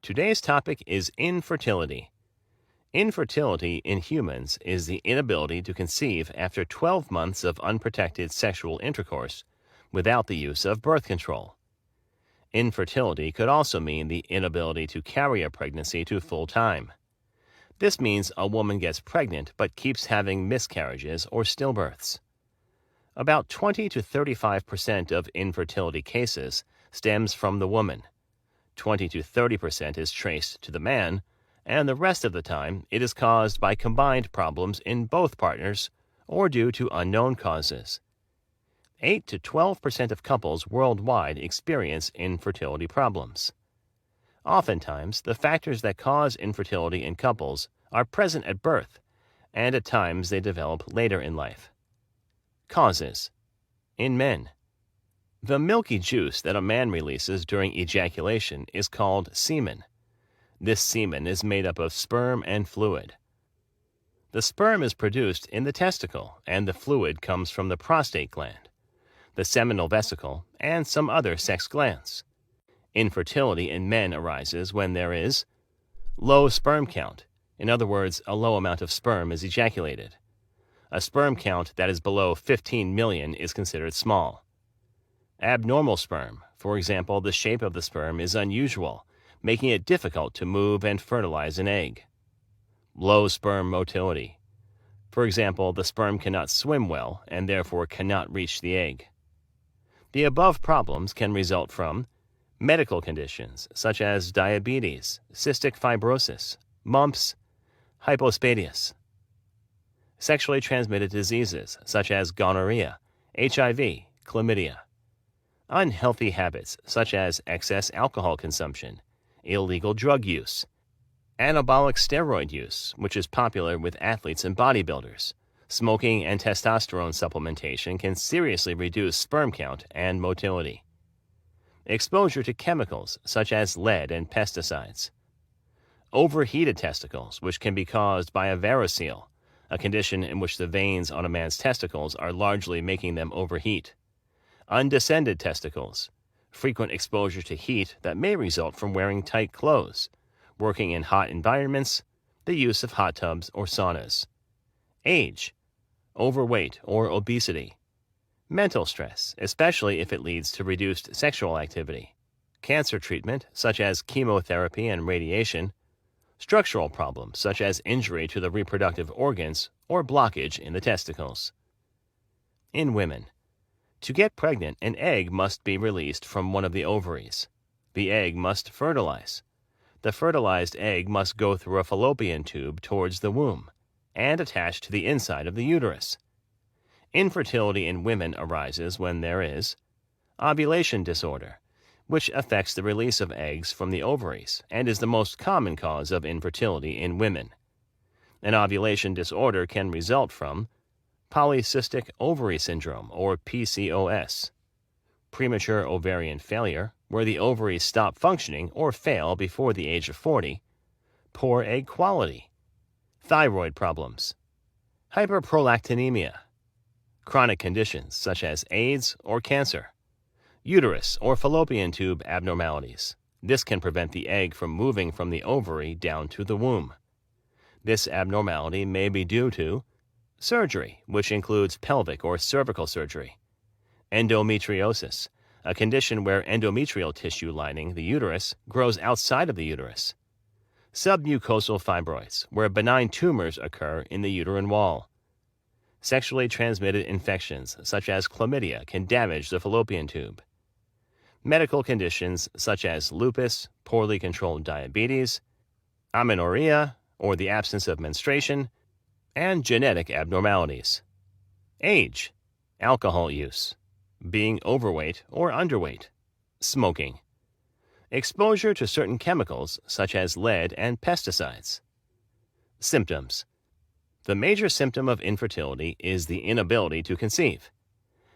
Today's topic is infertility. Infertility in humans is the inability to conceive after 12 months of unprotected sexual intercourse without the use of birth control. Infertility could also mean the inability to carry a pregnancy to full time. This means a woman gets pregnant but keeps having miscarriages or stillbirths. About 20 to 35% of infertility cases stems from the woman. 20 to 30% is traced to the man, and the rest of the time it is caused by combined problems in both partners or due to unknown causes. 8 to 12% of couples worldwide experience infertility problems. Oftentimes, the factors that cause infertility in couples are present at birth, and at times they develop later in life. Causes. In men. The milky juice that a man releases during ejaculation is called semen. This semen is made up of sperm and fluid. The sperm is produced in the testicle, and the fluid comes from the prostate gland, the seminal vesicle, and some other sex glands. Infertility in men arises when there is low sperm count. In other words, a low amount of sperm is ejaculated. A sperm count that is below 15 million is considered small. Abnormal sperm, for example, the shape of the sperm is unusual, making it difficult to move and fertilize an egg. Low sperm motility. For example, the sperm cannot swim well and therefore cannot reach the egg. The above problems can result from medical conditions such as diabetes, cystic fibrosis, mumps, hypospadias. Sexually transmitted diseases such as gonorrhea, HIV, chlamydia. Unhealthy habits such as excess alcohol consumption, illegal drug use, anabolic steroid use, which is popular with athletes and bodybuilders. Smoking and testosterone supplementation can seriously reduce sperm count and motility. Exposure to chemicals such as lead and pesticides. Overheated testicles, which can be caused by a varicocele, a condition in which the veins on a man's testicles are largely making them overheat. Undescended testicles, frequent exposure to heat that may result from wearing tight clothes, working in hot environments, the use of hot tubs or saunas. Age, overweight or obesity. Mental stress, especially if it leads to reduced sexual activity. Cancer treatment, such as chemotherapy and radiation. Structural problems, such as injury to the reproductive organs or blockage in the testicles. In women. To get pregnant, an egg must be released from one of the ovaries. The egg must fertilize. The fertilized egg must go through a fallopian tube towards the womb and attach to the inside of the uterus. Infertility in women arises when there is ovulation disorder, which affects the release of eggs from the ovaries and is the most common cause of infertility in women. An ovulation disorder can result from polycystic ovary syndrome, or PCOS, premature ovarian failure, where the ovaries stop functioning or fail before the age of 40, poor egg quality, thyroid problems, hyperprolactinemia, chronic conditions such as AIDS or cancer, uterus or fallopian tube abnormalities. This can prevent the egg from moving from the ovary down to the womb. This abnormality may be due to surgery, which includes pelvic or cervical surgery, endometriosis, a condition where endometrial tissue lining the uterus grows outside of the uterus, submucosal fibroids, where benign tumors occur in the uterine wall. Sexually transmitted infections such as chlamydia can damage the fallopian tube. Medical conditions such as lupus, poorly controlled diabetes, amenorrhea, or the absence of menstruation, and genetic abnormalities. Age, alcohol use, being overweight or underweight, smoking, exposure to certain chemicals such as lead and pesticides. Symptoms. The major symptom of infertility is the inability to conceive.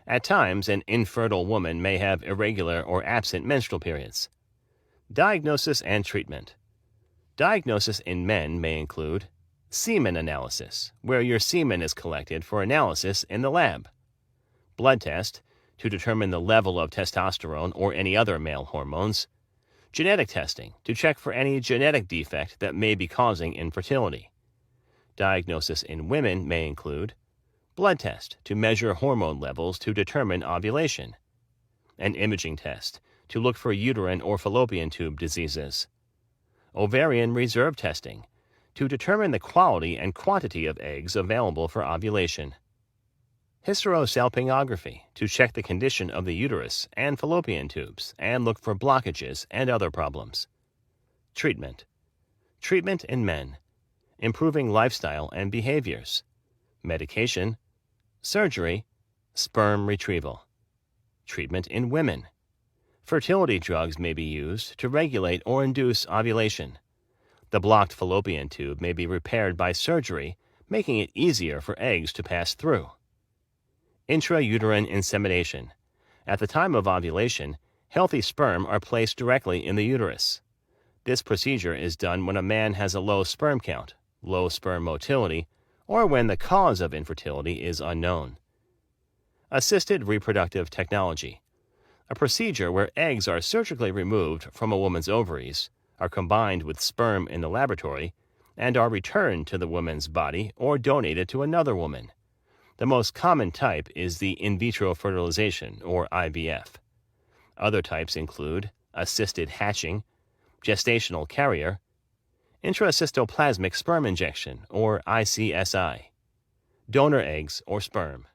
At times, an infertile woman may have irregular or absent menstrual periods. Diagnosis and treatment. Diagnosis in men may include semen analysis, where your semen is collected for analysis in the lab. Blood test to determine the level of testosterone or any other male hormones. Genetic testing to check for any genetic defect that may be causing infertility. Diagnosis in women may include blood test to measure hormone levels to determine ovulation, an imaging test to look for uterine or fallopian tube diseases, ovarian reserve testing to determine the quality and quantity of eggs available for ovulation, hysterosalpingography to check the condition of the uterus and fallopian tubes and look for blockages and other problems. Treatment in men, improving lifestyle and behaviors, medication, surgery, sperm retrieval. Treatment in women. Fertility drugs may be used to regulate or induce ovulation. The blocked fallopian tube may be repaired by surgery, making it easier for eggs to pass through. Intrauterine insemination. At the time of ovulation, healthy sperm are placed directly in the uterus. This procedure is done when a man has a low sperm count, low sperm motility, or when the cause of infertility is unknown. Assisted reproductive technology. A procedure where eggs are surgically removed from a woman's ovaries, are combined with sperm in the laboratory, and are returned to the woman's body or donated to another woman. The most common type is the in vitro fertilization, or IVF. Other types include assisted hatching, gestational carrier, intracystoplasmic sperm injection, or ICSI, donor eggs or sperm.